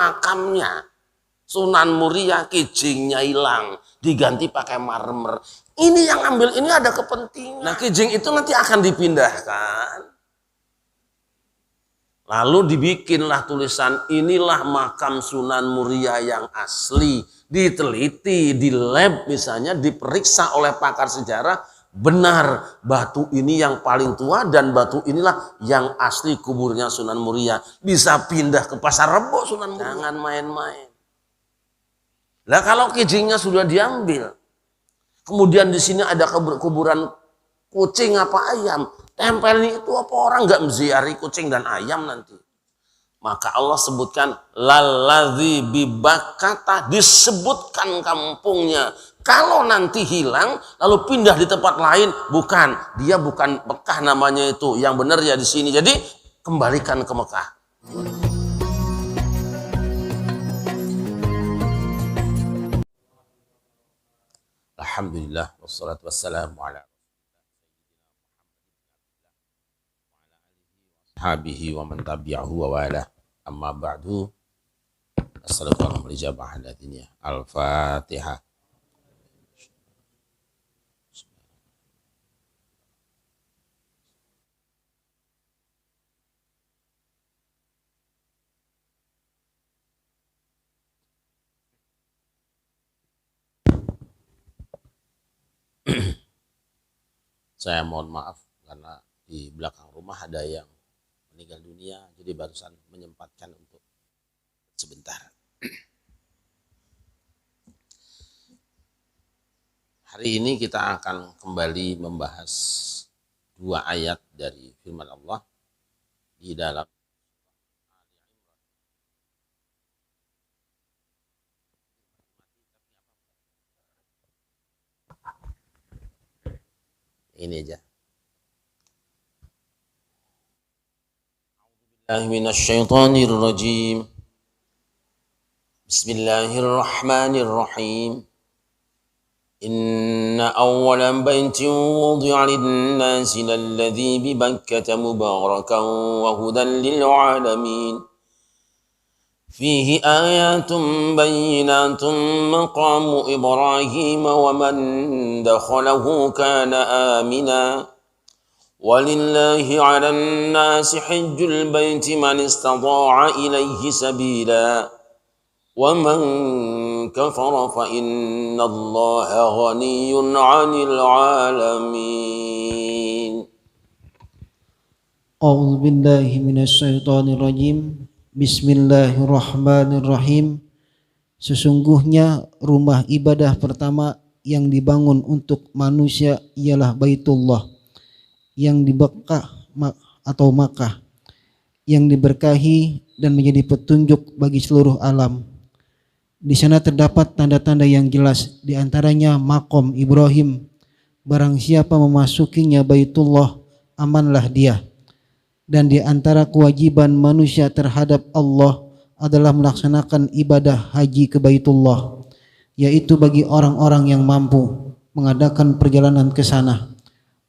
makamnya Sunan Muria, kijingnya hilang, diganti pakai marmer. Ini yang ambil ini ada kepentingan. Nah, kijing itu nanti akan dipindahkan. Lalu dibikinlah tulisan, inilah makam Sunan Muria yang asli. Diteliti, di lab misalnya, diperiksa oleh pakar sejarah, benar batu ini yang paling tua dan batu inilah yang asli kuburnya Sunan Muria. Bisa pindah ke Pasar Rebo Sunan Muria. Jangan main-main. Lah kalau kijingnya sudah diambil, kemudian di sini ada kuburan kucing apa ayam, tempelnya itu apa orang nggak menziarahi kucing dan ayam nanti? Maka Allah sebutkan lalladzi bibakata, disebutkan kampungnya. Kalau nanti hilang lalu pindah di tempat lain, bukan, dia bukan Mekah namanya itu, yang benar ya di sini. Jadi kembalikan ke Mekah. Alhamdulillah wassalatu wassalamu ala ashabihi wa man tabi'ahu wa wala. Amma ba'du. Assalamualaikum warahmatullahi wabarakatuh. Al-Fatihah. Saya mohon maaf karena di belakang rumah ada yang meninggal dunia, jadi barusan menyempatkan untuk sebentar. Hari ini kita akan kembali membahas dua ayat dari firman Allah di dalam ini aja. A'udzubillahiminasyaitonirrajim. Bismillahirrahmanirrahim. Inna awwalan baitin wudi'a lin-nasi lalladzi bi Bakkata mubarakan wa hudan lil 'alamin. Fihi ayatun bayyinatun maqamu Ibrahim wa man dakhalahu kana amina. Walillahi 'alan nasi hajjul baiti man istata'a ilaihi sabila. Wa man kafara fa innallaha ghaniyyun 'anil 'alamin. A'udzu billahi minasyaitonir rajim. Bismillahirrahmanirrahim. Sesungguhnya rumah ibadah pertama yang dibangun untuk manusia ialah Baitullah yang di Bakkah atau Makkah, yang diberkahi dan menjadi petunjuk bagi seluruh alam. Di sana terdapat tanda-tanda yang jelas, di antaranya makom Ibrahim. Barang siapa memasukinya Baitullah, amanlah dia. Dan di antara kewajiban manusia terhadap Allah adalah melaksanakan ibadah haji ke Baitullah, yaitu bagi orang-orang yang mampu mengadakan perjalanan ke sana.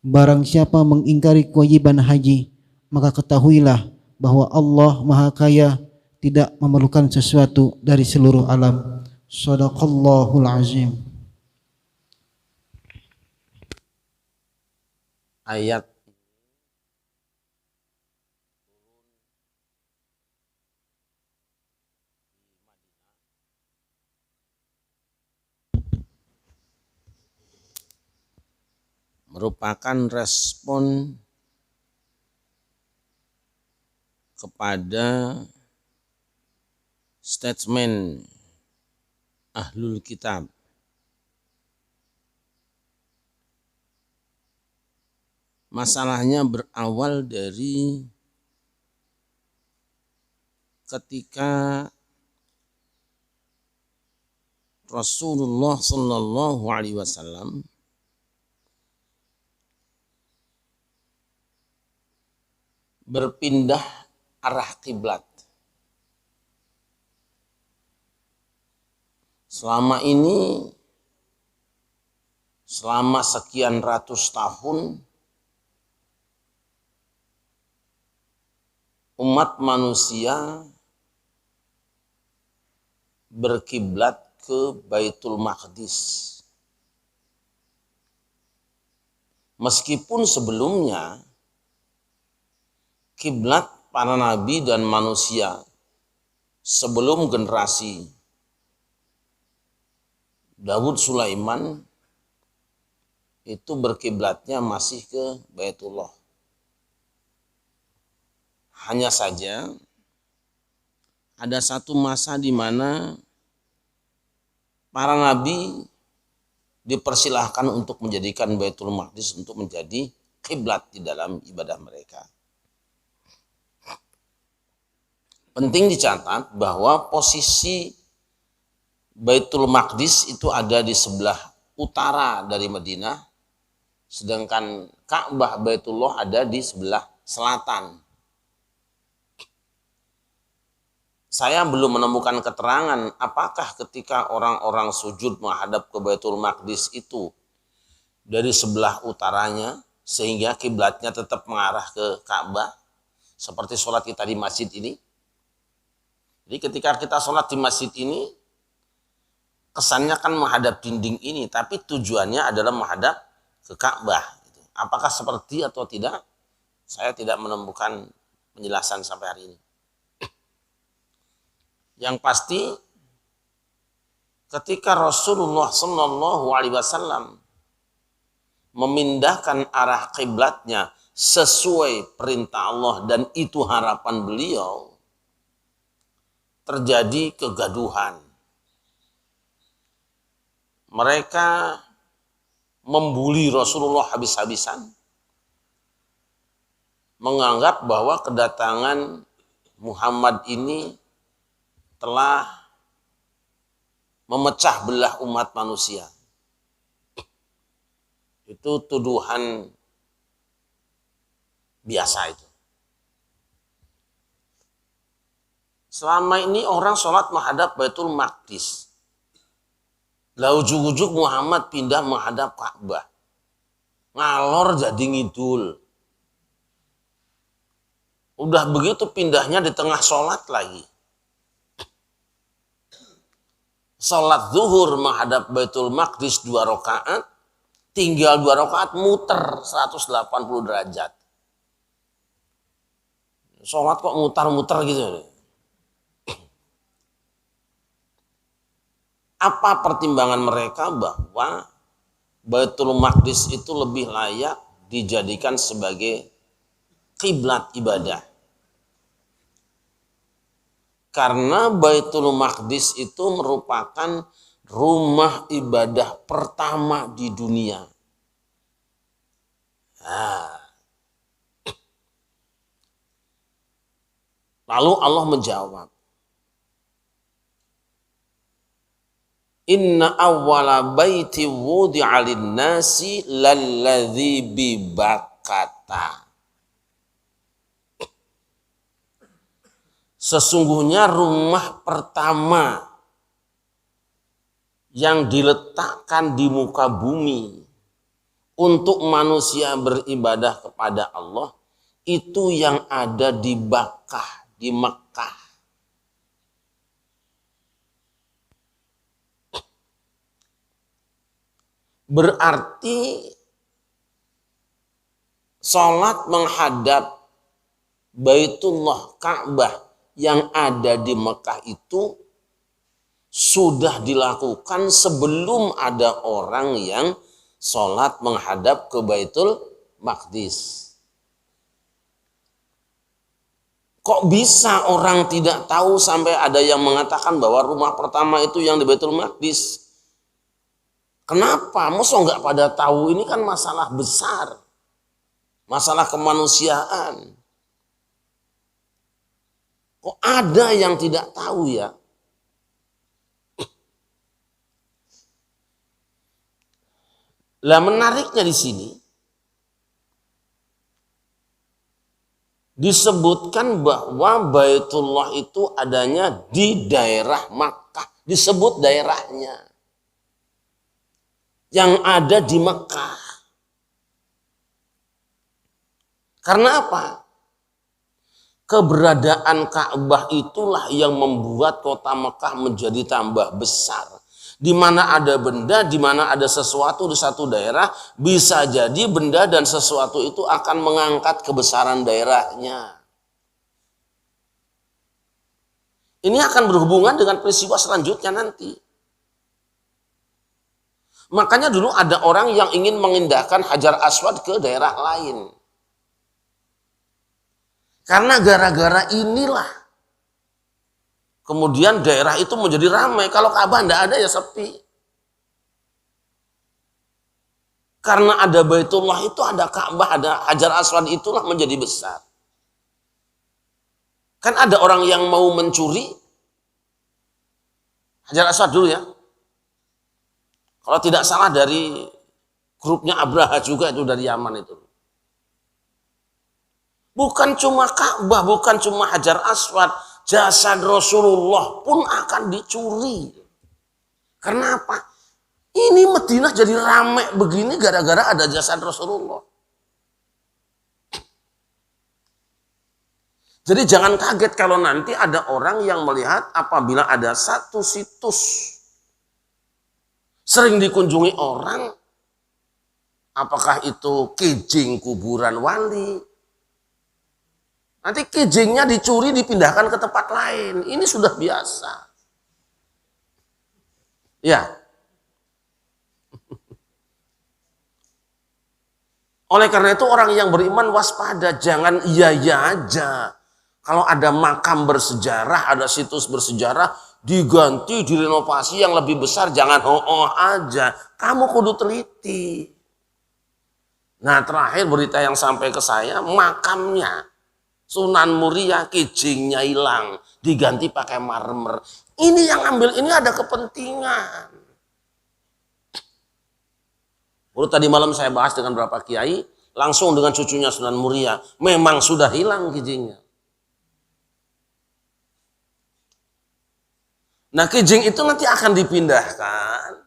Barang siapa mengingkari kewajiban haji, maka ketahuilah bahwa Allah Maha Kaya, tidak memerlukan sesuatu dari seluruh alam. Shadaqallahul azim. Ayat merupakan respon kepada statement Ahlul Kitab. Masalahnya berawal dari ketika Rasulullah Sallallahu Alaihi Wasallam berpindah arah kiblat. Selama ini, selama sekian ratus tahun, umat manusia berkiblat ke Baitul Maqdis. Meskipun sebelumnya kiblat para nabi dan manusia sebelum generasi Daud Sulaiman itu berkiblatnya masih ke Baitullah. Hanya saja ada satu masa di mana para nabi dipersilahkan untuk menjadikan Baitul Maqdis untuk menjadi kiblat di dalam ibadah mereka. Penting dicatat bahwa posisi Baitul Maqdis itu ada di sebelah utara dari Madinah, sedangkan Ka'bah Baitullah ada di sebelah selatan. Saya belum menemukan keterangan apakah ketika orang-orang sujud menghadap ke Baitul Maqdis itu dari sebelah utaranya sehingga kiblatnya tetap mengarah ke Ka'bah seperti sholat kita di masjid ini. Jadi ketika kita sholat di masjid ini kesannya kan menghadap dinding ini, tapi tujuannya adalah menghadap ke Ka'bah. Apakah seperti atau tidak? Saya tidak menemukan penjelasan sampai hari ini. Yang pasti ketika Rasulullah Shallallahu Alaihi Wasallam memindahkan arah kiblatnya sesuai perintah Allah dan itu harapan beliau, terjadi kegaduhan. Mereka membuli Rasulullah habis-habisan, menganggap bahwa kedatangan Muhammad ini telah memecah belah umat manusia. Itu tuduhan biasa itu. Selama ini orang sholat menghadap Baitul Maqdis. Lah ujug-ujug Muhammad pindah menghadap Ka'bah. Ngalor jadi ngidul. Udah begitu pindahnya di tengah sholat lagi. Sholat zuhur menghadap Baitul Maqdis 2 rakaat, tinggal 2 rakaat muter 180 derajat. Sholat kok muter-muter gitu. Apa pertimbangan mereka bahwa Baitul Maqdis itu lebih layak dijadikan sebagai kiblat ibadah? Karena Baitul Maqdis itu merupakan rumah ibadah pertama di dunia. Lalu Allah menjawab, Inna awwala baiti wudi'a lin-nasi lalladzi bi Bakkata. Sesungguhnya rumah pertama yang diletakkan di muka bumi untuk manusia beribadah kepada Allah itu yang ada di Bakkah, di Mekah. Berarti sholat menghadap Baitullah Ka'bah yang ada di Mekah itu sudah dilakukan sebelum ada orang yang sholat menghadap ke Baitul Maqdis. Kok bisa orang tidak tahu sampai ada yang mengatakan bahwa rumah pertama itu yang di Baitul Maqdis? Kenapa? Masa nggak pada tahu? Ini kan masalah besar. Masalah kemanusiaan. Kok ada yang tidak tahu ya? Lah menariknya di sini disebutkan bahwa Baitullah itu adanya di daerah Makkah, disebut daerahnya yang ada di Makkah. Karena apa? Keberadaan Ka'bah itulah yang membuat kota Mekah menjadi tambah besar. Di mana ada benda, di mana ada sesuatu di satu daerah, bisa jadi benda dan sesuatu itu akan mengangkat kebesaran daerahnya. Ini akan berhubungan dengan peristiwa selanjutnya nanti. Makanya dulu ada orang yang ingin mengindahkan Hajar Aswad ke daerah lain. Karena gara-gara inilah kemudian daerah itu menjadi ramai. Kalau Ka'bah tidak ada ya sepi. Karena ada Baitullah itu, ada Ka'bah, ada Hajar Aswad, itulah menjadi besar. Kan ada orang yang mau mencuri Hajar Aswad dulu ya. Kalau tidak salah dari grupnya Abraha juga itu, dari Yaman itu. Bukan cuma Ka'bah, bukan cuma Hajar Aswad, jasad Rasulullah pun akan dicuri. Karena apa? Ini Madinah jadi ramai begini gara-gara ada jasad Rasulullah. Jadi jangan kaget kalau nanti ada orang yang melihat apabila ada satu situs sering dikunjungi orang, apakah itu kijing kuburan wali, nanti kijingnya dicuri dipindahkan ke tempat lain. Ini sudah biasa. Ya. Oleh karena itu orang yang beriman waspada, jangan iya-iya aja. Kalau ada makam bersejarah, ada situs bersejarah, diganti, direnovasi yang lebih besar, jangan oh aja. Kamu kudu teliti. Nah, terakhir berita yang sampai ke saya, makamnya Sunan Muria kijingnya hilang, diganti pakai marmer. Ini yang ambil, ini ada kepentingan. Baru tadi malam saya bahas dengan beberapa kiai, langsung dengan cucunya Sunan Muria, memang sudah hilang kijingnya. Nah, kijing itu nanti akan dipindahkan.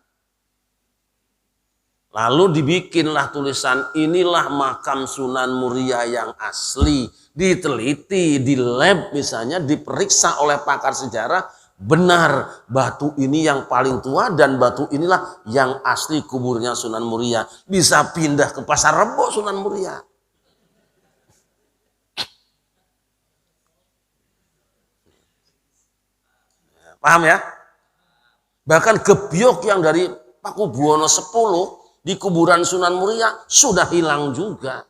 Lalu dibikinlah tulisan, inilah makam Sunan Muria yang asli. Diteliti, di lab misalnya, diperiksa oleh pakar sejarah, benar batu ini yang paling tua dan batu inilah yang asli kuburnya Sunan Muria. Bisa pindah ke Pasar Rebo Sunan Muria. Paham ya? Bahkan gebyok yang dari Pakubuwono 10 di kuburan Sunan Muria sudah hilang juga.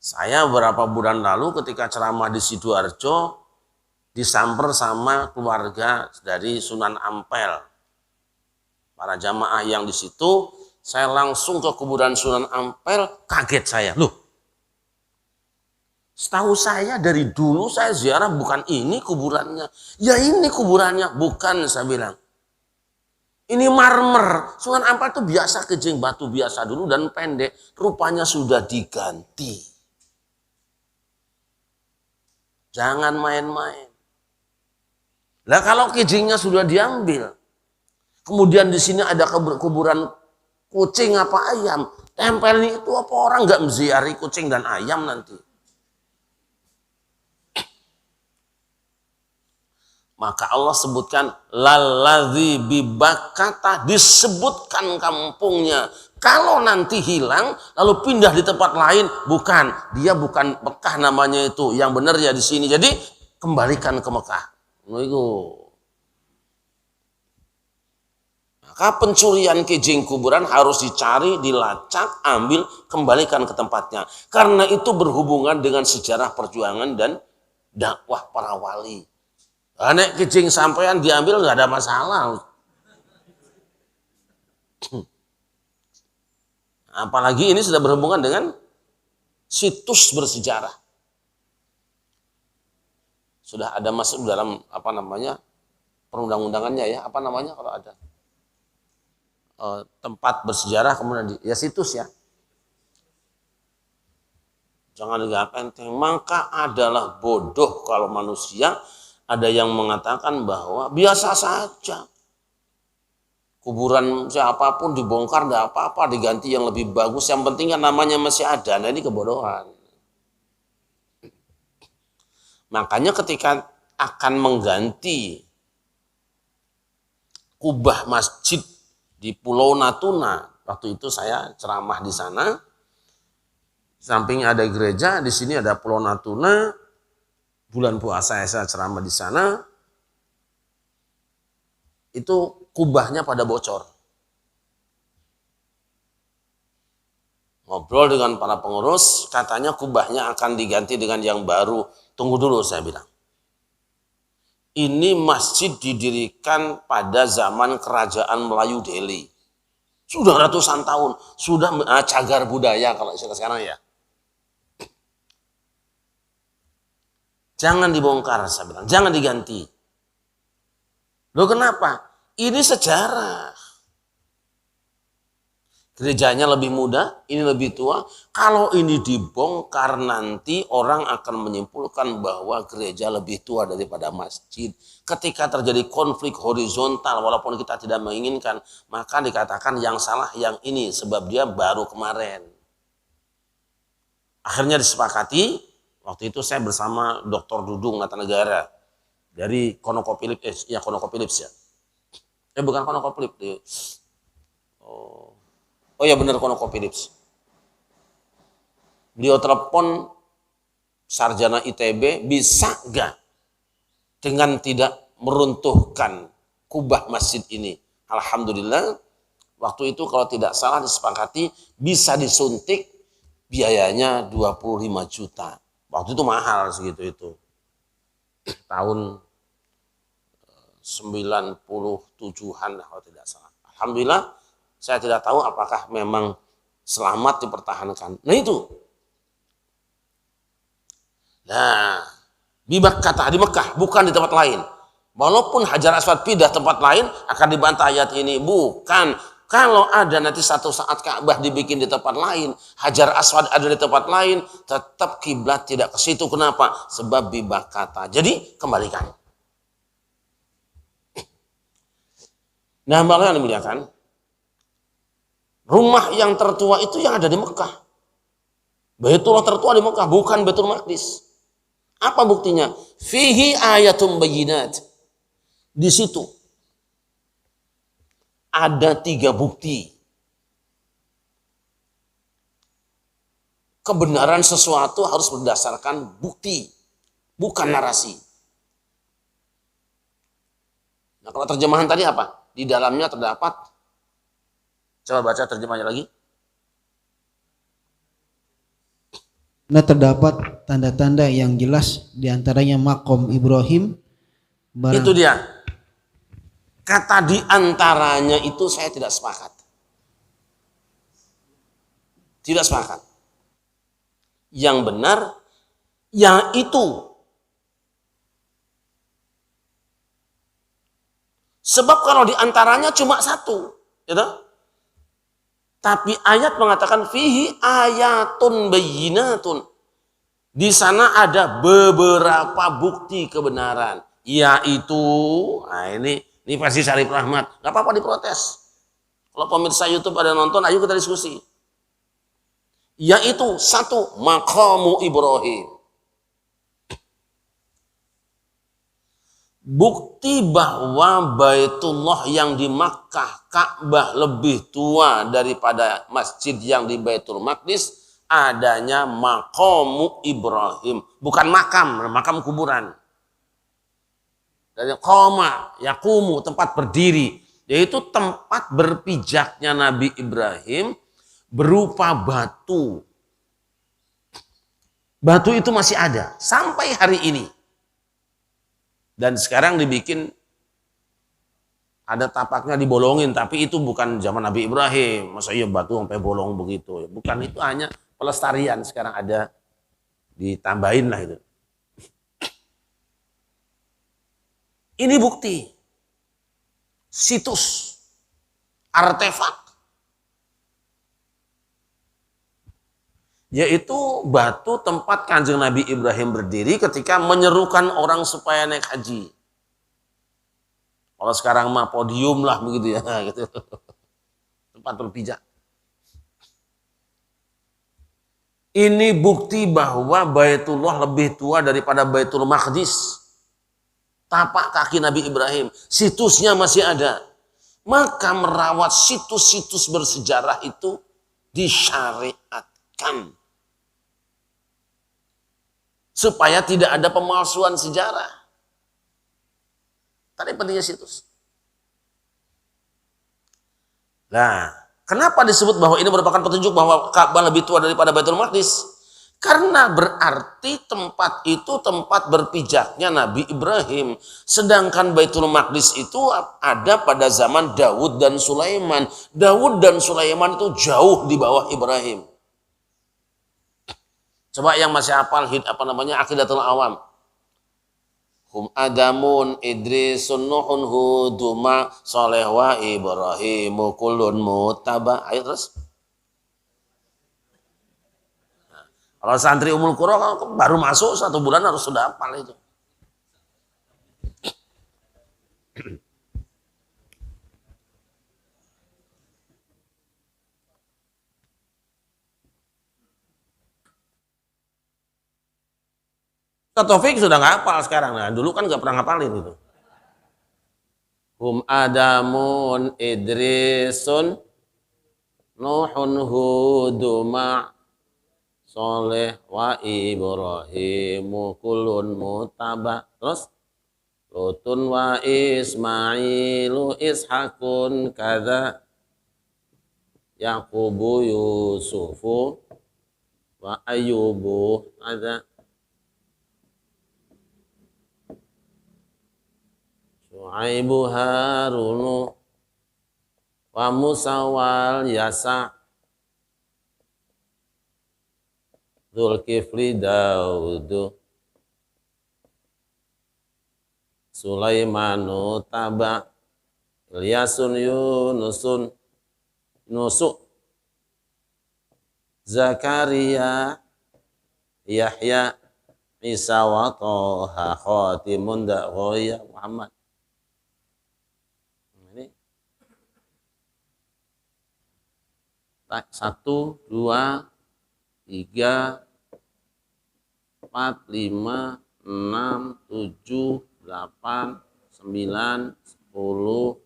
Saya beberapa bulan lalu ketika ceramah di Sidoarjo disamper sama keluarga dari Sunan Ampel. Para jamaah yang di situ, saya langsung ke kuburan Sunan Ampel, kaget saya. Loh, setahu saya dari dulu saya ziarah bukan ini kuburannya. Ya ini kuburannya, bukan saya bilang. Ini marmer. Sunan Ampel itu biasa kijing batu biasa dulu dan pendek, rupanya sudah diganti. Jangan main-main. Lah kalau kijingnya sudah diambil, kemudian di sini ada kuburan kucing apa ayam, tempelnya itu apa orang nggak menziarahi kucing dan ayam nanti? Maka Allah sebutkan lalladzi bibakata, disebutkan kampungnya. Kalau nanti hilang lalu pindah di tempat lain, bukan, dia bukan Mekah namanya itu, yang benar ya di sini. Jadi kembalikan ke Mekah. Maka pencurian kijing kuburan harus dicari, dilacak, ambil, kembalikan ke tempatnya. Karena itu berhubungan dengan sejarah perjuangan dan dakwah para wali. Nek kijing sampean diambil nggak ada masalah. Apalagi ini sudah berhubungan dengan situs bersejarah. Sudah ada masuk dalam apa namanya perundang-undangannya ya, apa namanya kalau ada tempat bersejarah kemudian ya situs ya. Jangan dianggap enteng. Maka adalah bodoh kalau manusia ada yang mengatakan bahwa biasa saja. Kuburan siapapun dibongkar enggak apa-apa, diganti yang lebih bagus, yang penting kan namanya masih ada. Nah ini kebodohan. Makanya ketika akan mengganti kubah masjid di Pulau Natuna, waktu itu saya ceramah di sana. Samping ada gereja, di sini ada Pulau Natuna. Bulan puasa saya ceramah di sana. Itu kubahnya pada bocor. Ngobrol dengan para pengurus, katanya kubahnya akan diganti dengan yang baru. Tunggu dulu, saya bilang. Ini masjid didirikan pada zaman kerajaan Melayu Delhi. Sudah ratusan tahun, sudah cagar budaya kalau sekarang ya. Jangan dibongkar, saya bilang, jangan diganti. Loh kenapa? Ini sejarah. Gerejanya lebih muda, ini lebih tua. Kalau ini dibongkar nanti orang akan menyimpulkan bahwa gereja lebih tua daripada masjid. Ketika terjadi konflik horizontal walaupun kita tidak menginginkan, maka dikatakan yang salah yang ini sebab dia baru kemarin. Akhirnya disepakati, waktu itu saya bersama Dr. Dudung Natanegara dari ConocoPhillips, ConocoPhillips ya. Bukan ConocoPhillips. Oh ya benar ConocoPhillips. Beliau telepon sarjana ITB, bisa gak dengan tidak meruntuhkan kubah masjid ini? Alhamdulillah, waktu itu kalau tidak salah disepakati bisa disuntik, biayanya 25 juta. Waktu itu mahal segitu itu. Tahun 97-an kalau tidak salah. Alhamdulillah, saya tidak tahu apakah memang selamat dipertahankan. Nah itu. Nah, di Mekah, bukan di tempat lain. Walaupun Hajar Aswad pindah tempat lain, akan dibantah ayat ini. Bukan. Kalau ada nanti satu saat Ka'bah dibikin di tempat lain, Hajar Aswad ada di tempat lain, tetap kiblat tidak ke situ. Kenapa? Sebab bibakata. Jadi kembalikan. Nah, malah yang dimuliakan, rumah yang tertua itu yang ada di Mekah. Baitullah tertua di Mekah, bukan Baitul Maqdis. Apa buktinya? Fihi ayatum bayyinat. Di situ ada 3 bukti. Kebenaran sesuatu harus berdasarkan bukti, bukan narasi. Nah, kalau terjemahan tadi apa? Di dalamnya terdapat, coba baca terjemahnya lagi. Nah, terdapat tanda-tanda yang jelas, diantaranya makom Ibrahim. Itu dia. Kata diantaranya itu saya tidak sepakat. Tidak sepakat. Yang benar, yaitu. Sebab kalau diantaranya cuma 1. Gitu? Tapi ayat mengatakan fihi ayatun bayyinatun. Di sana ada beberapa bukti kebenaran, yaitu, nah ini versi Syarif Rahmat. Gak apa-apa diprotes. Kalau pemirsa YouTube ada nonton, ayo kita diskusi. Yaitu 1, maqamu Ibrahim. Bukti bahwa Baitullah yang di Makkah, Ka'bah lebih tua daripada masjid yang di Baitul Maqdis, adanya maqamu Ibrahim. Bukan makam kuburan. Dari qama, yaqumu, tempat berdiri. Yaitu tempat berpijaknya Nabi Ibrahim berupa batu. Batu itu masih ada sampai hari ini. Dan sekarang dibikin ada tapaknya dibolongin, tapi itu bukan zaman Nabi Ibrahim. Masa iya batu sampai bolong begitu? Bukan, itu hanya pelestarian, sekarang ada ditambahin lah itu. Ini bukti. Situs, artefak. Yaitu batu tempat Kanjeng Nabi Ibrahim berdiri ketika menyerukan orang supaya naik haji. Kalau sekarang mah podium lah begitu ya, gitu. Tempat berpijak. Ini bukti bahwa Baitullah lebih tua daripada Baitul Maqdis. Tapak kaki Nabi Ibrahim, situsnya masih ada. Maka merawat situs-situs bersejarah itu disyariatkan. Supaya tidak ada pemalsuan sejarah. Tadi pentingnya situs. Nah, kenapa disebut bahwa ini merupakan petunjuk bahwa Ka'bah lebih tua daripada Baitul Maqdis? Karena berarti tempat itu tempat berpijaknya Nabi Ibrahim. Sedangkan Baitul Maqdis itu ada pada zaman Daud dan Sulaiman. Daud dan Sulaiman itu jauh di bawah Ibrahim. Coba yang masih hafal Aqidatul Awam. Hum Adamun Idrisun Nuhun Huduma Soleh wa Ibrahimu kullun mutaba. Ayo terus. Kalau santri Ummul Qura baru masuk 1 bulan harus sudah hafal itu. Taufik sudah nggak hafal sekarang. Nah, dulu kan nggak pernah ngapalin itu. Hum Adamun Idrisun Nuhun Huduma Soleh wa Ibrahimu kulun mutaba. Terus Lutun wa Ismailu Ishakun kada Yaqubu Yusufu wa Ayyubu ada Shu'aibu Harunu wa Musa wal Yasa Zulkifli Daudu Sulaimanu Taba Ilyasun Yunusun Nusuk Zakaria Yahya Isa wa Toha Khotimun Da'oya Muhammad. Ini 1, 2, 3, 4, 5, 6, 7, 8, 9, 10,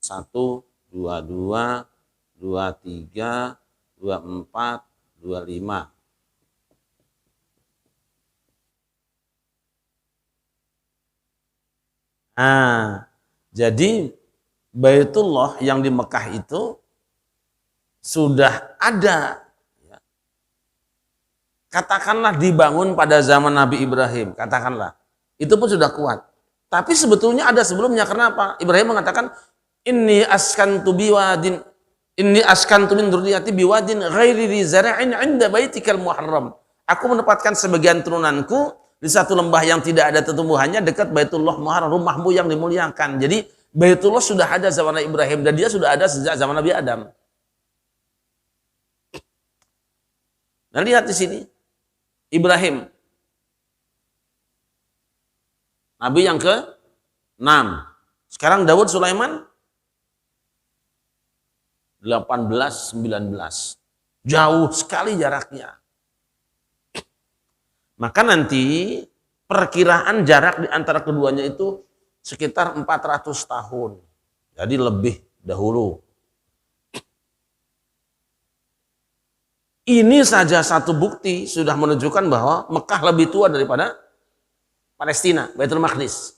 1, 2, 2, 2, 3, 2, 4, 2, 5. Nah, jadi Baitullah yang di Mekah itu sudah ada. Katakanlah dibangun pada zaman Nabi Ibrahim, katakanlah. Itu pun sudah kuat. Tapi sebetulnya ada sebelumnya. Kenapa? Ibrahim mengatakan, Inni askantu min dzurriyyati biwadin ghairi dzi zar'in 'inda baitikal muharram. Aku menempatkan sebagian turunanku di satu lembah yang tidak ada tumbuhannya dekat Baitullah Muharram, rumahmu yang dimuliakan. Jadi Baitullah sudah ada zaman Nabi Ibrahim dan dia sudah ada sejak zaman Nabi Adam. Nah, lihat di sini. Ibrahim Nabi yang ke-6. Sekarang Daud Sulaiman 18, 19. Jauh sekali jaraknya. Maka nanti perkiraan jarak di antara keduanya itu sekitar 400 tahun. Jadi lebih dahulu. Ini saja satu bukti sudah menunjukkan bahwa Mekah lebih tua daripada Palestina, Baitul Maqdis.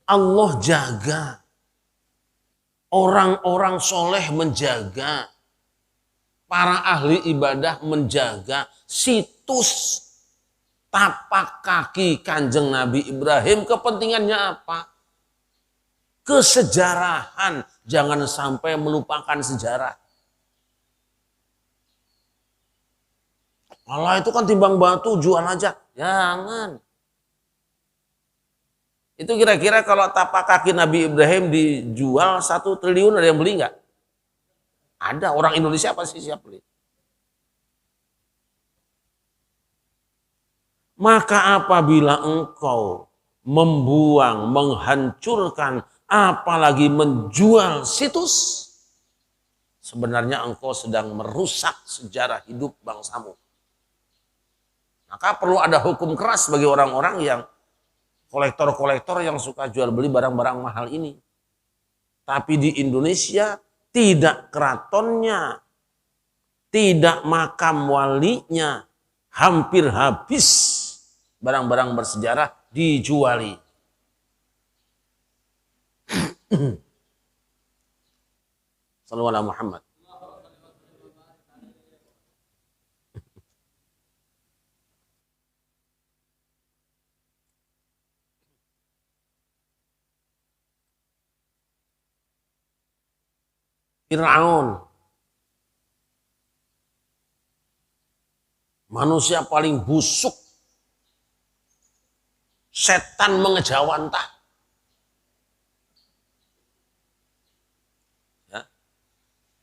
Allah jaga. Orang-orang soleh menjaga. Para ahli ibadah menjaga situs tapak kaki Kanjeng Nabi Ibrahim. Kepentingannya apa? Kesejarahan. Jangan sampai melupakan sejarah. Allah itu kan timbang batu, jual aja. Jangan. Itu kira-kira kalau tapak kaki Nabi Ibrahim dijual 1 triliun, ada yang beli nggak? Ada, orang Indonesia pasti siap beli. Maka apabila engkau membuang, menghancurkan, apalagi menjual situs, sebenarnya engkau sedang merusak sejarah hidup bangsamu. Maka perlu ada hukum keras bagi orang-orang yang kolektor-kolektor yang suka jual beli barang-barang mahal ini. Tapi di Indonesia tidak keratonnya, tidak makam walinya, hampir habis barang-barang bersejarah dijuali. Sallallahu alaihi Muhammad. Fir'aun, manusia paling busuk, setan mengejawantah. Ya.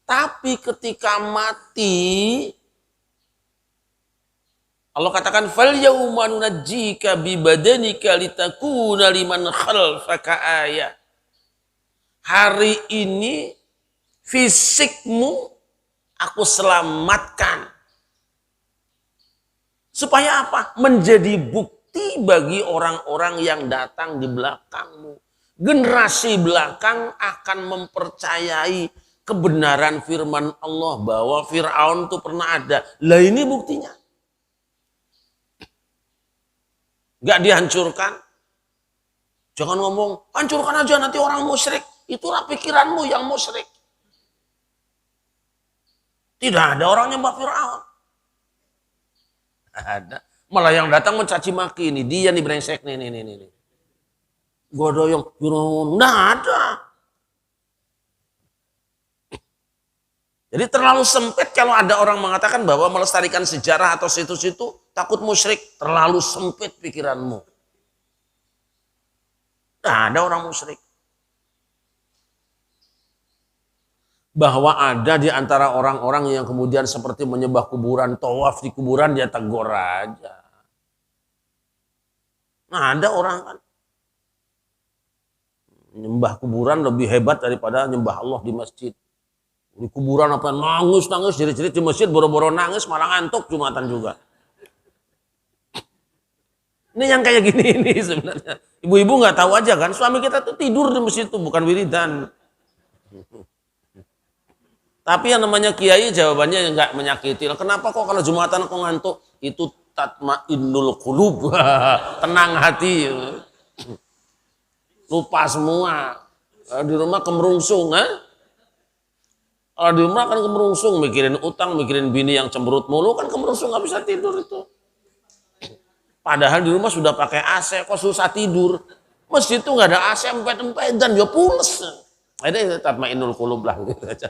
Tapi ketika mati, Allah katakan fal yauma nunajjika bi badanika litakuna liman khalfaka ayah. Hari ini fisikmu aku selamatkan. Supaya apa? Menjadi bukti bagi orang-orang yang datang di belakangmu. Generasi belakang akan mempercayai kebenaran firman Allah bahwa Fir'aun itu pernah ada. Lah ini buktinya. Gak dihancurkan. Jangan ngomong, hancurkan aja nanti orang musyrik. Itulah pikiranmu yang musyrik. Tidak ada orang nyembah Fir'aun. Ada. Malah yang datang mencaci maki ini. Dia nih brengsek nih. Godoyong Fir'aun. Nggak ada. Jadi terlalu sempit kalau ada orang mengatakan bahwa melestarikan sejarah atau situs itu takut musyrik. Terlalu sempit pikiranmu. Nggak ada orang musyrik. Bahwa ada di antara orang-orang yang kemudian seperti menyembah kuburan, tawaf di kuburan, dia tegur aja. Nah, ada orang kan nyembah kuburan lebih hebat daripada nyembah Allah di masjid. Di kuburan apa nangis jerit-jerit, di masjid boro-boro nangis malah ngantuk Jumatan juga. Ini yang kayak gini ini sebenarnya. Ibu-ibu nggak tahu aja kan, suami kita tuh tidur di masjid tuh bukan wiridan. Tapi yang namanya kiai jawabannya nggak menyakiti. Kenapa kok kalau Jumatan kok ngantuk? Itu tatmainnul qulub. Tenang hati. Lupa semua. Di rumah kemerungsung. Kalau di rumah kan kemerungsung. Mikirin utang, mikirin bini yang cemberut mulu. Kan kemerungsung nggak bisa tidur itu. Padahal di rumah sudah pakai AC. Kok susah tidur? Masjid itu nggak ada AC. Empet-empet dan dia pules. Ada tatmainnul qulub lah. Gitu aja.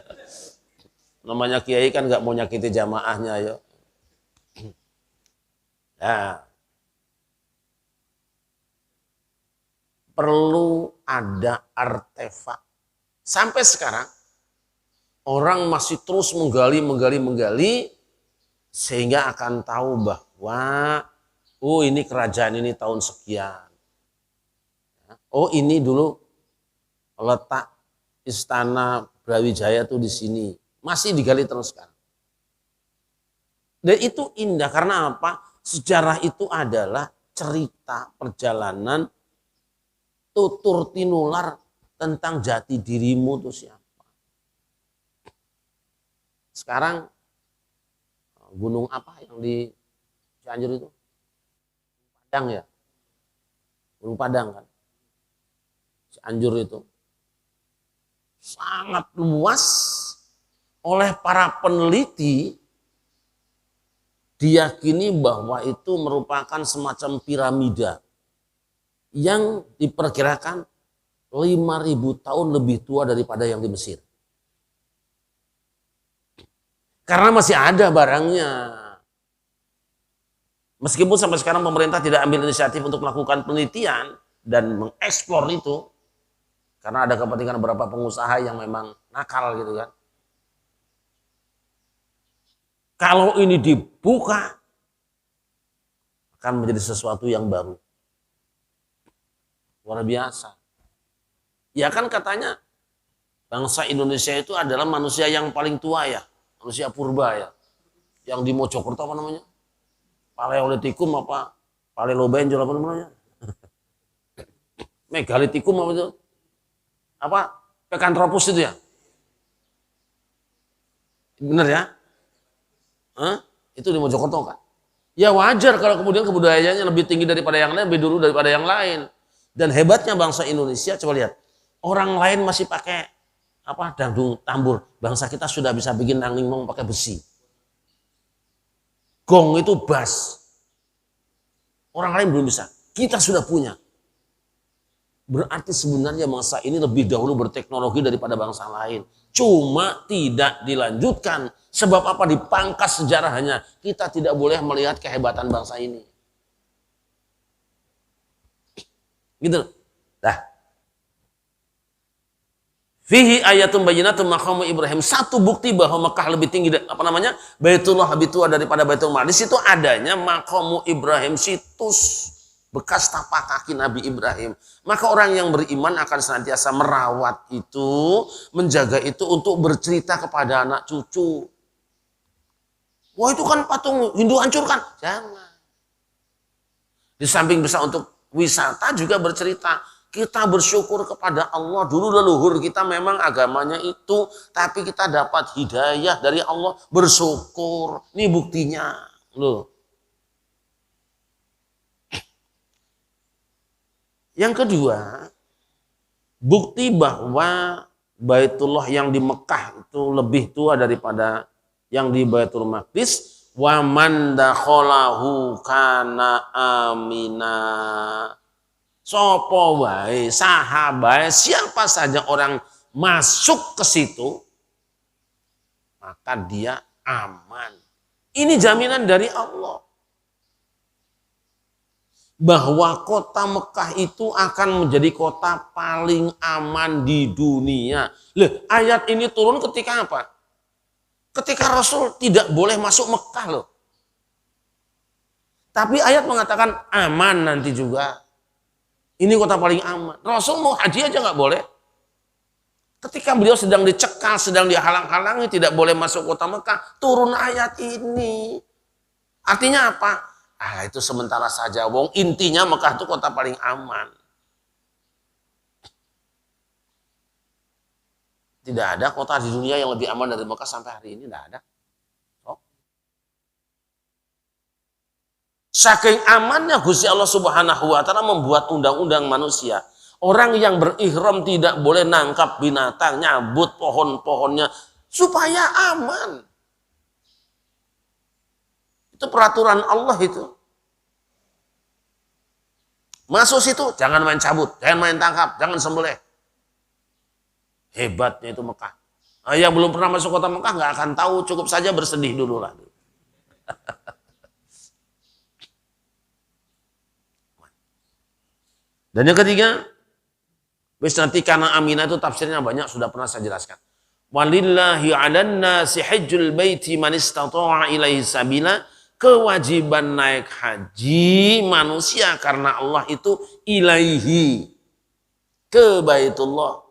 Namanya kiai kan nggak mau nyakiti jamaahnya, ya. Nah, perlu ada artefak. Sampai sekarang orang masih terus menggali sehingga akan tahu bahwa oh ini kerajaan ini tahun sekian. Oh ini dulu letak istana Brawijaya tuh di sini. Masih digali terus sekarang. Dan itu indah karena apa? Sejarah itu adalah cerita perjalanan tutur tinular tentang jati dirimu itu siapa. Sekarang gunung apa yang di Cianjur itu? Padang ya? Gunung Padang kan? Cianjur itu. Sangat luas. Oleh para peneliti diyakini bahwa itu merupakan semacam piramida yang diperkirakan 5.000 tahun lebih tua daripada yang di Mesir. Karena masih ada barangnya. Meskipun sampai sekarang pemerintah tidak ambil inisiatif untuk melakukan penelitian, dan mengeksplor itu karena ada kepentingan beberapa pengusaha yang memang nakal gitu kan. Kalau ini dibuka akan menjadi sesuatu yang baru. Luar biasa. Ya kan katanya bangsa Indonesia itu adalah manusia yang paling tua ya. Manusia purba ya. Yang di Mojokerto apa namanya? Paleolitikum apa? Paleobenjol apa namanya? Megalitikum apa itu? Apa? Pithecanthropus itu ya? Bener ya? Hah? Itu di Mojokerto kan? Ya wajar kalau kemudian kebudayaannya lebih tinggi daripada yang lain, lebih dulu daripada yang lain. Dan hebatnya bangsa Indonesia, coba lihat. Orang lain masih pakai apa dangdung tambur. Bangsa kita sudah bisa bikin nangingmong pakai besi. Gong itu bass. Orang lain belum bisa. Kita sudah punya. Berarti sebenarnya bangsa ini lebih dahulu berteknologi daripada bangsa lain. Cuma tidak dilanjutkan. Sebab apa? Dipangkas sejarahnya. Kita tidak boleh melihat kehebatan bangsa ini. Gitu. Dah. Fihi ayatun bayyinatun maqamu Ibrahim. Satu bukti bahwa Mekah lebih tinggi, apa namanya? Baitullah lebih tua daripada Baitul Maqdis itu adanya maqamu Ibrahim, situs bekas tapak kaki Nabi Ibrahim. Maka orang yang beriman akan senantiasa merawat itu, menjaga itu untuk bercerita kepada anak cucu. Wah itu kan patung Hindu hancurkan. Jangan. Di samping bisa untuk wisata juga bercerita. Kita bersyukur kepada Allah. Dulu leluhur kita memang agamanya itu. Tapi kita dapat hidayah dari Allah. Bersyukur. Ini buktinya. Loh. Yang kedua. Bukti bahwa Baitullah yang di Mekah itu lebih tua daripada yang di Baitul Maqdis. Wa man dakhalahu kana amina. Sopo wae, sahabat, siapa saja orang masuk ke situ, maka dia aman. Ini jaminan dari Allah. Bahwa kota Mekah itu akan menjadi kota paling aman di dunia. Loh, ayat ini turun ketika apa? Ketika Rasul tidak boleh masuk Mekah loh. Tapi ayat mengatakan aman nanti juga. Ini kota paling aman. Rasul mau haji aja nggak boleh. Ketika beliau sedang dicekal, sedang dihalang-halangi, tidak boleh masuk kota Mekah, turun ayat ini. Artinya apa? Ah itu sementara saja. Wong intinya Mekah itu kota paling aman. Tidak ada kota di dunia yang lebih aman dari Mekah sampai hari ini, tidak ada. Saking amannya Gusti Allah Subhanahu wa taala membuat undang-undang manusia. Orang yang berihram tidak boleh nangkap binatang, nyabut pohon-pohonnya supaya aman. Itu peraturan Allah itu. Masuk situ jangan main cabut, jangan main tangkap, jangan sembelih. Hebatnya itu Mekah. Nah, yang belum pernah masuk kota Mekah nggak akan tahu, cukup saja bersedih dulu lah. Dan yang ketiga, wis nanti karena aminah itu tafsirnya banyak, sudah pernah saya jelaskan. Walillahi 'alan nasi hajjul baiti man istata'a ilaihi sabila. Kewajiban naik haji manusia karena Allah itu ilaihi ke Baitullah.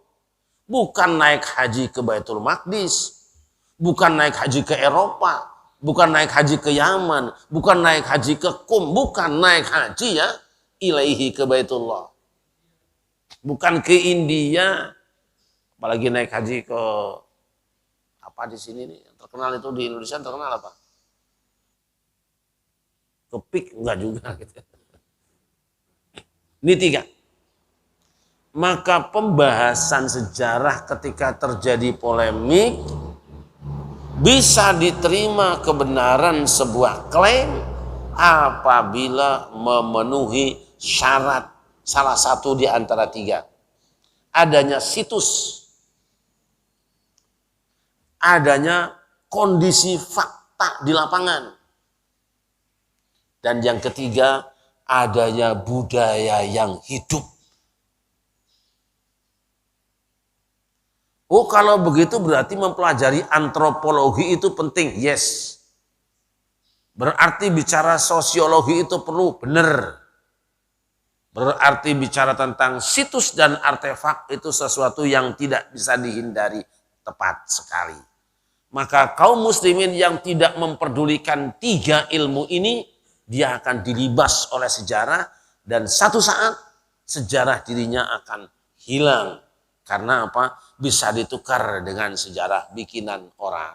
Bukan naik haji ke Baitul Maqdis, bukan naik haji ke Eropa, bukan naik haji ke Yaman, bukan naik haji ke Qum, bukan naik haji ya ilaihi ke Baitullah. Bukan ke India, apalagi naik haji ke apa di sini nih yang terkenal itu di Indonesia terkenal apa? Ke Pik enggak juga gitu. Ini tiga. Maka pembahasan sejarah ketika terjadi polemik bisa diterima kebenaran sebuah klaim apabila memenuhi syarat salah satu di antara tiga. Adanya situs, adanya kondisi fakta di lapangan, dan yang ketiga adanya budaya yang hidup. Oh, kalau begitu berarti mempelajari antropologi itu penting. Yes. Berarti bicara sosiologi itu perlu, benar. Berarti bicara tentang situs dan artefak itu sesuatu yang tidak bisa dihindari, tepat sekali. Maka kaum muslimin yang tidak memperdulikan 3 ilmu ini, dia akan dilibas oleh sejarah dan satu saat sejarah dirinya akan hilang. Karena apa? Bisa ditukar dengan sejarah bikinan orang.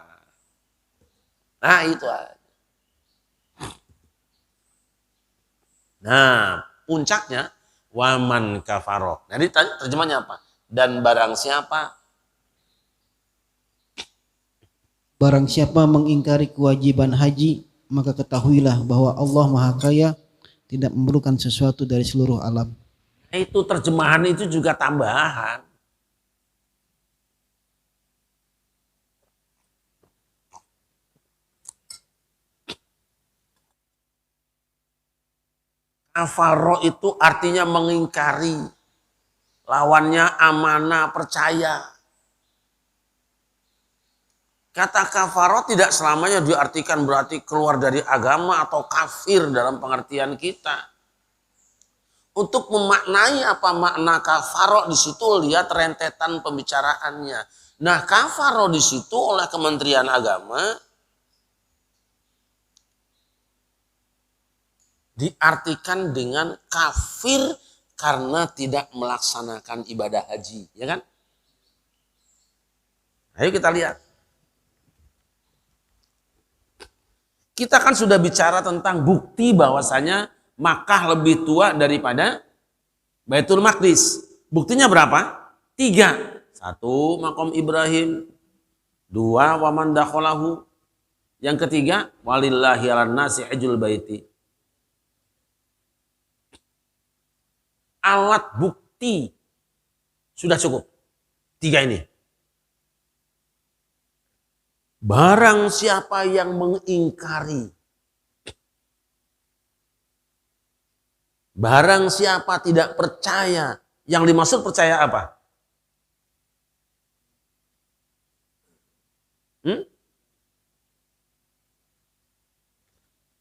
Nah itu aja. Nah puncaknya waman kafaro. Jadi terjemahnya apa? Dan barang siapa? Barang siapa mengingkari kewajiban haji, maka ketahuilah bahwa Allah Maha Kaya, tidak memerlukan sesuatu dari seluruh alam. Itu terjemahan itu juga tambahan. Kafaro itu artinya mengingkari. Lawannya amanah, percaya. Kata kafaro tidak selamanya diartikan berarti keluar dari agama atau kafir dalam pengertian kita. Untuk memaknai apa makna kafaro di situ, lihat rentetan pembicaraannya. Nah, kafaro di situ oleh Kementerian Agama diartikan dengan kafir karena tidak melaksanakan ibadah haji, ya kan? Ayo kita lihat. Kita kan sudah bicara tentang bukti bahwasanya Makkah lebih tua daripada Baitul Maqdis. Buktinya berapa? 3. 1, Maqam Ibrahim. 2, waman dakhalahu. Yang ketiga, walillahi 'alan nasi hajjul baiti. Alat bukti sudah cukup. 3 ini. Barang siapa yang mengingkari, barang siapa tidak percaya, yang dimaksud percaya apa?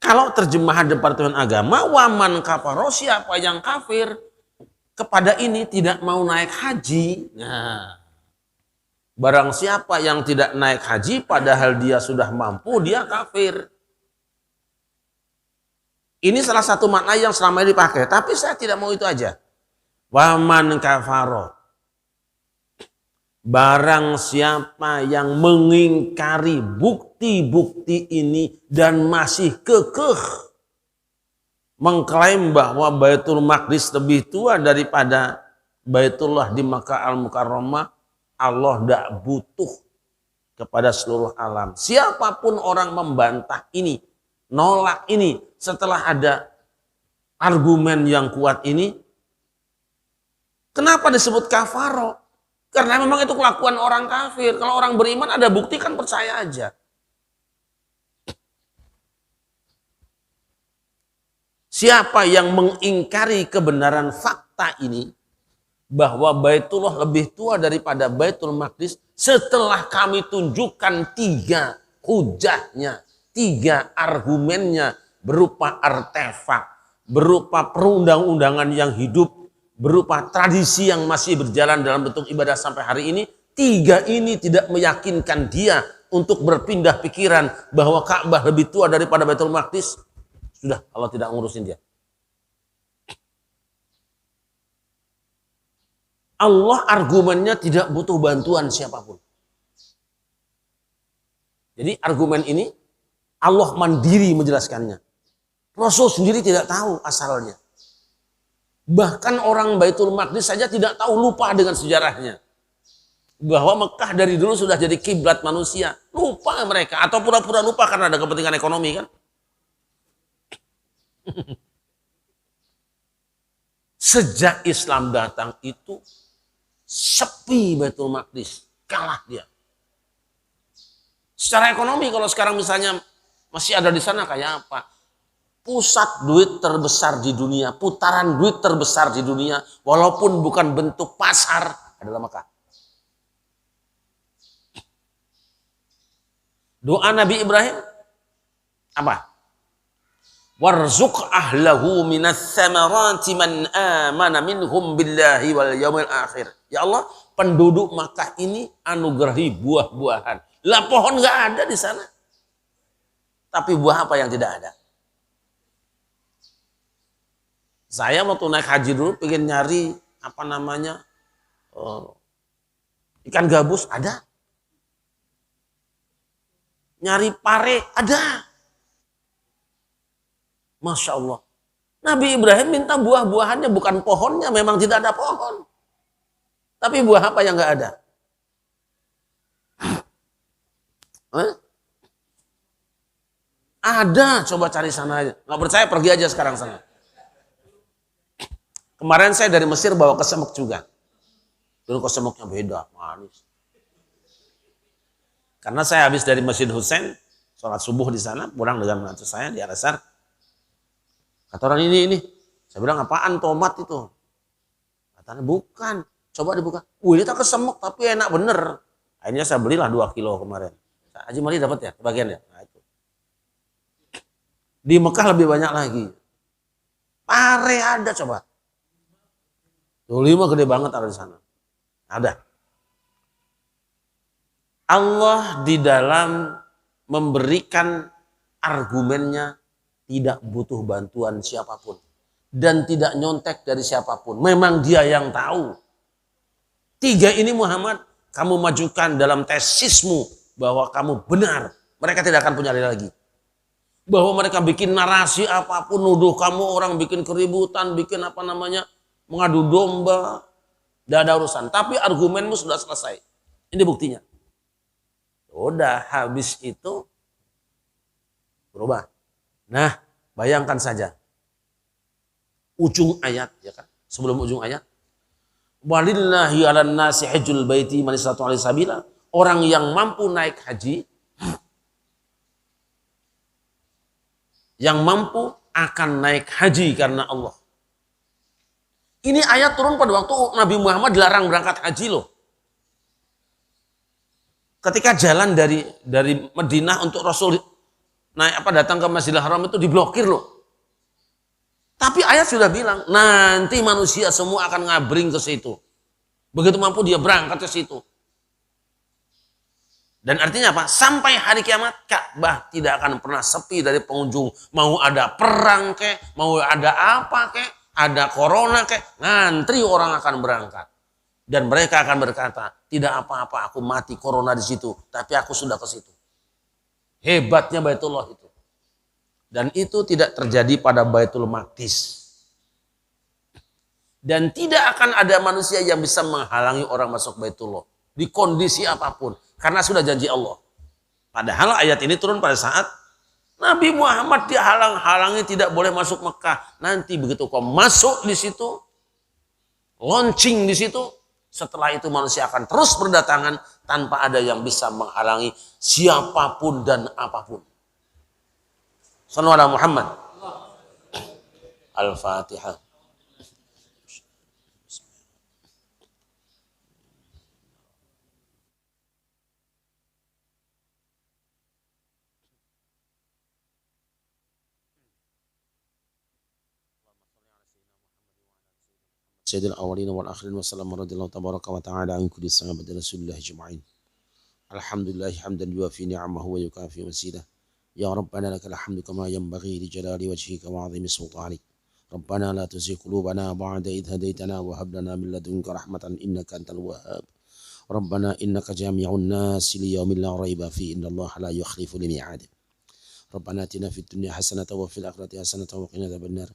Kalau terjemahan Departemen Agama, waman kafaro, siapa yang kafir kepada ini tidak mau naik haji. Nah, barang siapa yang tidak naik haji padahal dia sudah mampu, dia kafir. Ini salah satu makna yang selama ini dipakai, tapi saya tidak mau itu aja. Waman kafaro. Barang siapa yang mengingkari bukti-bukti ini dan masih kekeh mengklaim bahwa Baitul Maqdis lebih tua daripada Baitullah di Makkah Al-Mukarramah, Allah tidak butuh kepada seluruh alam. Siapapun orang membantah ini, nolak ini, setelah ada argumen yang kuat ini, kenapa disebut kafaro? Karena memang itu kelakuan orang kafir. Kalau orang beriman ada bukti kan percaya aja. Siapa yang mengingkari kebenaran fakta ini, bahwa Baitullah lebih tua daripada Baitul Maqdis, setelah kami tunjukkan 3 hujahnya, 3 argumennya, berupa artefak, berupa perundang-undangan yang hidup, berupa tradisi yang masih berjalan dalam bentuk ibadah sampai hari ini, 3 ini tidak meyakinkan dia untuk berpindah pikiran bahwa Ka'bah lebih tua daripada Baitul Maqdis. Sudah, Allah tidak ngurusin dia. Allah argumennya tidak butuh bantuan siapapun. Jadi argumen ini Allah mandiri menjelaskannya. Rasul sendiri tidak tahu asalnya. Bahkan orang Baitul Maqdis saja tidak tahu, lupa dengan sejarahnya. Bahwa Mekah dari dulu sudah jadi kiblat manusia. Lupa mereka, atau pura-pura lupa karena ada kepentingan ekonomi kan. Sejak Islam datang itu sepi Baitul Maqdis, kalah dia. Secara ekonomi kalau sekarang misalnya masih ada di sana kayak apa? Pusat duit terbesar di dunia, putaran duit terbesar di dunia, walaupun bukan bentuk pasar, adalah Mekah. Doa Nabi Ibrahim apa? Warzuq ahlahu minas samarati man amana minhum billahi wal yaumil akhir. Ya Allah, penduduk Makkah ini anugerahi buah-buahan. Lah pohon nggak ada di sana. Tapi buah apa yang tidak ada? Saya waktu naik haji dulu pengen nyari apa namanya ikan gabus, ada. Nyari pare, ada. Masya Allah. Nabi Ibrahim minta buah-buahannya, bukan pohonnya. Memang tidak ada pohon. Tapi buah apa yang nggak ada? Ada, coba cari sana aja. Nggak percaya, pergi aja sekarang sana. Kemarin saya dari Mesir bawa kesemek juga. Dulu kesemeknya beda, manis. Karena saya habis dari Masjid Husain, sholat subuh di sana, pulang dengan menantu saya di Al-Azhar. Kata orang ini. Saya bilang, apaan tomat itu? Katanya, bukan. Coba dibuka. Wih, ini tak kesemek, tapi enak bener. Akhirnya saya belilah 2 kilo kemarin. Haji Mali dapat ya, kebagian ya? Nah, itu. Di Mekah lebih banyak lagi. Pare ada coba. Tuh 5 gede banget ada di sana. Ada. Allah di dalam memberikan argumennya tidak butuh bantuan siapapun. Dan tidak nyontek dari siapapun. Memang dia yang tahu. 3 ini Muhammad, kamu majukan dalam tesismu bahwa kamu benar. Mereka tidak akan punya lagi. Bahwa mereka bikin narasi apapun, nuduh kamu orang bikin keributan, bikin apa namanya, mengadu domba. Tidak ada urusan. Tapi argumenmu sudah selesai. Ini buktinya. Udah habis itu berubah. Nah, bayangkan saja ujung ayat, ya kan? Sebelum ujung ayat, walillahi 'alan nasi hajjul baiti man istata'a ilaihi sabila. Orang yang mampu naik haji, yang mampu akan naik haji karena Allah. Ini ayat turun pada waktu Nabi Muhammad dilarang berangkat haji loh. Ketika jalan dari Madinah untuk Rasul datang ke Masjidil Haram itu diblokir loh. Tapi ayat sudah bilang, nanti manusia semua akan ngabring ke situ. Begitu mampu dia berangkat ke situ. Dan artinya apa? Sampai hari kiamat Ka'bah tidak akan pernah sepi dari pengunjung. Mau ada perang kek, mau ada apa kek, ada corona kek, ngantri orang akan berangkat. Dan mereka akan berkata, tidak apa-apa aku mati corona di situ, tapi aku sudah ke situ. Hebatnya Baitullah itu. Dan itu tidak terjadi pada Baitul Maqdis. Dan tidak akan ada manusia yang bisa menghalangi orang masuk Baitullah. Di kondisi apapun. Karena sudah janji Allah. Padahal ayat ini turun pada saat Nabi Muhammad dihalang-halangi tidak boleh masuk Mekah. Nanti begitu kau masuk di situ, launching di situ, setelah itu manusia akan terus berdatangan tanpa ada yang bisa menghalangi siapapun dan apapun. Sallallahu alaihi Muhammad. Al-Fatihah. Sayyidil awwalin wal akhirin wasallam radhiyallahu tabaraka wa ta'ala an kulli sahabati Rasulillah ajma'in. Alhamdulillah hamdan yuwafi ni'amahu wa yukafi wasilah. Ya Rabbana lakal hamdu kama yanbaghi li jalali wajhika wa 'azimi sultanik. Rabbana la tuzigh qulubana ba'da idh hadaytana wa hab lana min ladunka rahmatan innaka antal wahhab. Rabbana innaka jami'un nasi li yawmin la raiba fihi innallaha la yukhlifu al-mi'ad. Rabbana atina fid dunya hasanatan wa fil akhirati hasanatan wa qina adzabannar.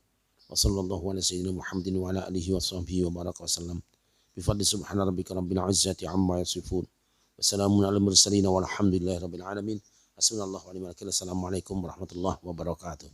Wa sallallahu ala sayyidina Muhammadin wa ala alihi wa sahbihi wa baraka wa sallam. Bi fadli subhana rabbika rabbil izzati amma yasifun. Wa salamun alal mursalin walhamdulillahi rabbil alamin. Assalamualaikum warahmatullahi wabarakatuh.